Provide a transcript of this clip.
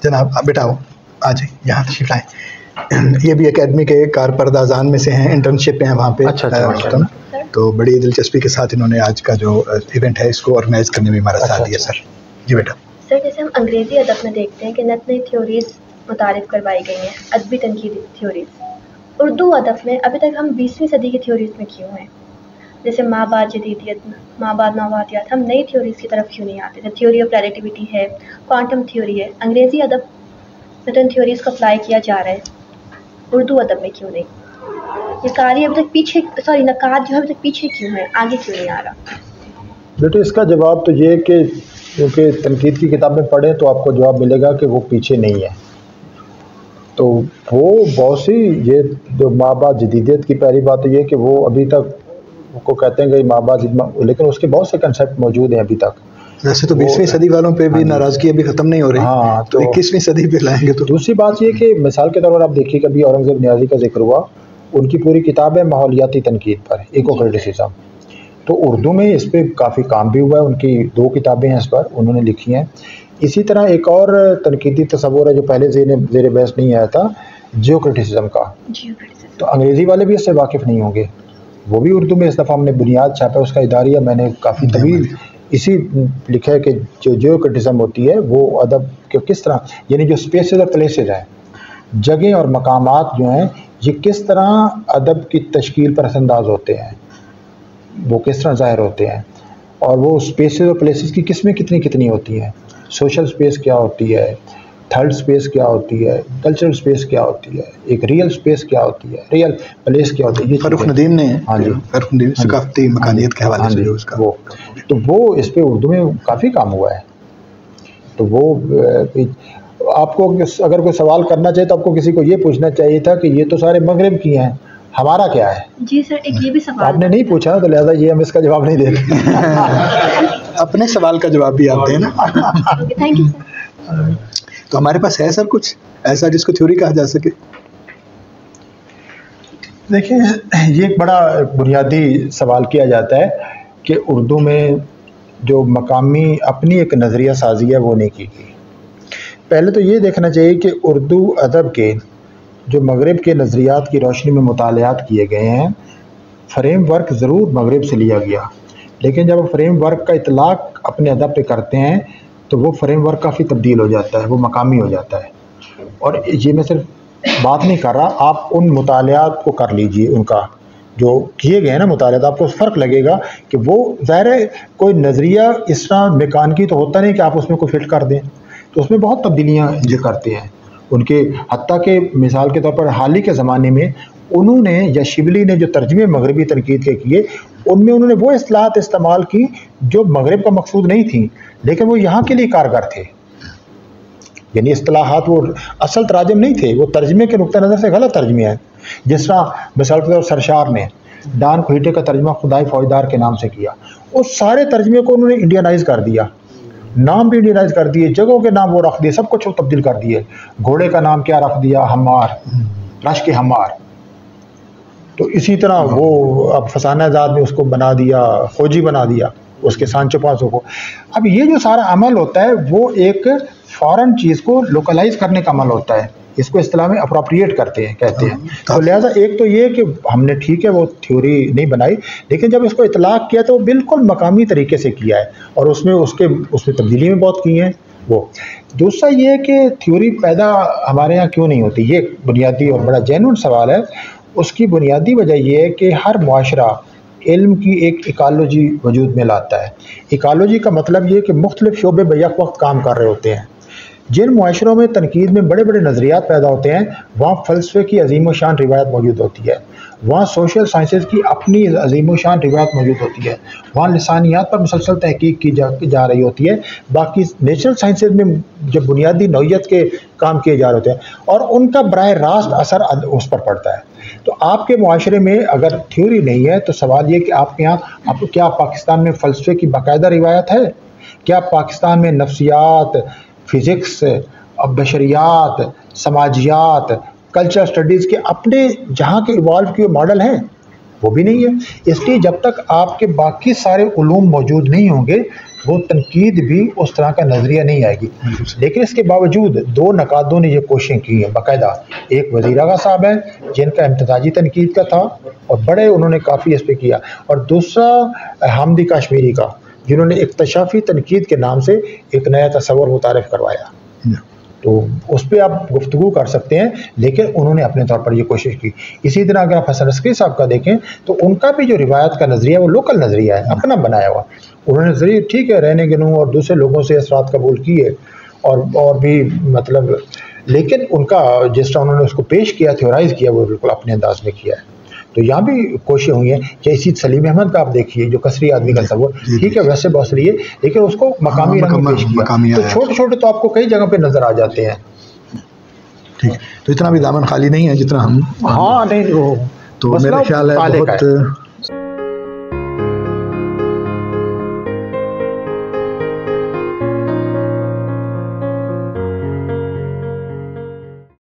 जनाब आप बेटा आ जाइए, यहाँ तशरीफ लाएं। ये भी एकेडमी के कारपर्दाजान में से हैं, इंटर्नशिप हैं वहाँ पे। अच्छा। तो बड़ी दिलचस्पी के साथ इन्होंने आज का जो इवेंट है इसको ऑर्गेनाइज करने में हमारा साथ दिया। सर जी बेटा। सर जैसे हम अंग्रेजी अदब में देखते हैं कि नई नई थ्योरीज मुतारिफ करवाई गई हैं, अदबी तनकीदी थ्योरीज, उर्दू अदब में अभी तक हम 20वीं सदी की थ्योरीज में क्यों हैं? जैसे माँ बाप जदीदियत, माँ बाप नवादियात, हम नई थ्योरीज की तरफ क्यों नहीं आते? जैसे थ्योरी ऑफ रिलेटिविटी है, क्वांटम थ्योरी है, अंग्रेजी अदब में तो इन थ्योरीज को अप्लाई किया जा रहा है, उर्दू अदब में क्यों नहीं? ये कार्य अभी तक पीछे, सॉरी नकाद जो है अभी तक पीछे क्यों है, आगे क्यों नहीं आ रहा? बेटे इसका जवाब तो ये कि क्योंकि तनकीद की किताबें पढ़ें तो आपको जवाब मिलेगा कि वो पीछे नहीं है। तो वो बहुत सी, ये जो माँ बाप जदीदियत की पहली बात तो ये कि वो अभी तक को कहते हैं कि माँ बाप, लेकिन उसके बहुत से कंसेप्ट मौजूद हैं अभी तक। वैसे तो 20वीं सदी वालों पे भी नाराज़गी अभी ख़त्म नहीं हो रही। हाँ, तो 21वीं सदी पे लाएंगे तो। दूसरी बात ये कि मिसाल के तौर पर आप देखिए, कभी औरंगज़ेब नियाज़ी का जिक्र हुआ, उनकी पूरी किताब है माहौलियाती तनकीद पर, इको क्रिटिसिज्म। तो उर्दू में इस पर काफ़ी काम भी हुआ है, उनकी 2 किताबें हैं इस पर, उन्होंने लिखी हैं। इसी तरह एक और तनकीदी तसव्वुर है जो पहले ज़ेर बहस नहीं आया था, जियो क्रिटिसिज्म का। तो अंग्रेज़ी वाले भी इससे वाकिफ़ नहीं होंगे, वो भी उर्दू में इस दफ़ा हमने बुनियाद छापा, उसका इदारिया मैंने काफ़ी तवील इसी लिखा है कि जो जियो क्रिटिसिज्म होती है वो अदब के किस तरह, यानी जो स्पेसेस और प्लेसेस हैं, जगह और मकामात जो हैं, ये किस तरह अदब की तश्कील पर असरअंदाज होते हैं, वो किस तरह ज़ाहिर होते हैं, और वो स्पेसेस और प्लेसेस की किस्में कितनी कितनी होती हैं। सोशल स्पेस क्या होती है, थर्ड स्पेस क्या होती है, कल्चरल स्पेस क्या होती है, एक रियल स्पेस क्या होती है, रियल प्लेस क्या होती है। फर्रुख नदीम ने, हाँ जी, फर्रुख नदीम सकाफती मकानियत के हवाले से जो उसका वो इस पे उर्दू में काफ़ी काम हुआ है। तो वो आपको अगर कोई सवाल करना चाहिए तो आपको किसी को ये पूछना चाहिए था कि ये तो सारे मगरिब की हैं, हमारा क्या है? जी सर, एक ये भी सवाल आपने नहीं पूछा, तो लिहाजा ये हम इसका जवाब नहीं देते। अपने सवाल का जवाब भी आते हैं ना। Thank you sir. तो हमारे पास है सर कुछ ऐसा जिसको थ्योरी कहा जा सके? देखिए, ये एक बड़ा बुनियादी सवाल किया जाता है कि उर्दू में जो मकामी अपनी एक नज़रिया साजी है वो नहीं की गई। पहले तो ये देखना चाहिए कि उर्दू अदब के जो मगरिब के नज़रियात की रोशनी में मुतालियात किए गए हैं, फ्रेम वर्क ज़रूर मगरिब से लिया गया, लेकिन जब फ्रेम वर्क का इतलाक़ अपने अदब पे करते हैं तो वो फ्रेम वर्क काफ़ी तब्दील हो जाता है, वो मकामी हो जाता है। और ये मैं सिर्फ बात नहीं कर रहा, आप उन मुतालियात को कर लीजिए, उनका जो किए गए हैं ना मुतालियात, आपको फ़र्क लगेगा कि वो ज़ाहिर है कोई नज़रिया इस तरह बेकान की तो होता नहीं कि आप उसमें कोई फिट कर दें, तो उसमें बहुत तब्दीलियाँ जो करते हैं उनके। हत्ता के मिसाल के तौर पर हाल ही के ज़माने में उन्होंने या शिबली ने जो तर्जमे मगरबी तनकीद के किए, उनमें उन्होंने वो इस्लाहात इस्तेमाल की जो मगरिब का मकसूद नहीं थी, लेकिन वो यहाँ के लिए कारगर थे। यानी इस्तिलाहात वो असल तराजम नहीं थे, वो तर्जमे के नुक्ता नज़र से गलत तर्जमे हैं। जिस तरह मिसाल के तौर सरशार ने डान खुईटे का तर्जमा खुदाई फौजदार के नाम से किया, उस सारे तर्जमे को उन्होंने इंडियनाइज कर दिया, नाम भी इंडियनाइज कर दिए, जगहों के नाम वो रख दिए, सब कुछ वो तब्दील कर दिए। घोड़े का नाम क्या रख दिया? हमार, रश के हमार। तो इसी तरह वो अब फसाना आज़ाद ने उसको बना दिया, फौजी बना दिया, उसके सांचो पांचों को। अब ये जो सारा अमल होता है वो एक फॉरेन चीज़ को लोकलाइज करने का अमल होता है, इसको इस्तिलाह में अप्रोप्रिएट करते हैं, कहते हैं। तो लिहाजा एक तो ये कि हमने ठीक है वो थ्योरी नहीं बनाई, लेकिन जब इसको इतलाक़ किया तो बिल्कुल मकामी तरीके से किया है, और उसमें तब्दीली में बहुत की हैं वो। दूसरा ये कि थ्योरी पैदा हमारे यहाँ क्यों नहीं होती, ये बुनियादी और बड़ा जेन्युइन सवाल है। उसकी बुनियादी वजह यह है कि हर मुआशरा इल्म की एक इकालोजी वजूद में लाता है। इकालोजी का मतलब ये कि मुख्तलिफ शोबे बैक वक्त काम कर रहे होते हैं। जिन मुआशरों में तनकीद में बड़े बड़े नज़रियात पैदा होते हैं, वहाँ फ़लसफ़े की अजीम शान रिवायत मौजूद होती है, वहाँ सोशल साइंसेज़ की अपनी अजीम शान रिवायत मौजूद होती है, वहाँ लिसानियात पर मुसलसल तहकीक की जा रही होती है। बाकी नेचुरल साइंसेज़ में जब बुनियादी नौइयत के काम किए जा रहे होते हैं और उनका बराह रास्त असर उस पर पड़ता है। तो आपके मुआशरे में अगर थ्योरी नहीं है तो सवाल ये कि आपके यहाँ क्या पाकिस्तान में फ़लसफ़े की बाकायदा रिवायत है? क्या पाकिस्तान में नफ्सियात, फ़िज़िक्स, बशरियात, समाजियात, कल्चर स्टडीज़ के अपने जहाँ के इवॉल्व किए मॉडल हैं? वो भी नहीं है। इसलिए जब तक आपके बाकी सारे उलूम मौजूद नहीं होंगे वो तनकीद भी उस तरह का नज़रिया नहीं आएगी। लेकिन इसके बावजूद दो नकादों ने ये कोशिशें की हैं बाकायदा। एक वज़ीर आगा साहब हैं जिनका इम्तिजाजी तनकीद का था और बड़े उन्होंने काफ़ी इस पर किया, और दूसरा हामिदी कश्मीरी का जिन्होंने इक्तशाफी तनकीद के नाम से एक नया तस्वर मुतारिफ करवाया। तो उस पर आप गुफ्तगू कर सकते हैं, लेकिन उन्होंने अपने तौर पर ये कोशिश की। इसी तरह अगर आप हसन अस्करी साहब का देखें तो उनका भी जो रिवायत का नज़रिया वो लोकल नज़रिया है, अपना बनाया हुआ। उन्होंने नज़रिया ठीक है रहने गिनूँ और दूसरे लोगों से असरात कबूल किए और भी मतलब, लेकिन उनका जिस तरह उन्होंने उसको पेश किया, थ्योराइज़ किया, वो बिल्कुल अपने अंदाज में किया है। तो यहाँ भी कोशिशें हुई हैं। जैसे सलीम अहमद का आप देखिए, जो कसरी आदमी का तस्वर, ठीक है वैसे बहुत सही है, लेकिन उसको मकामी रंग में पेश किया। तो छोटे छोटे तो आपको कई जगह पे नजर आ जाते हैं। ठीक, तो इतना भी दामन खाली नहीं है जितना हम, हाँ नहीं, तो मेरा ख्याल है बहुत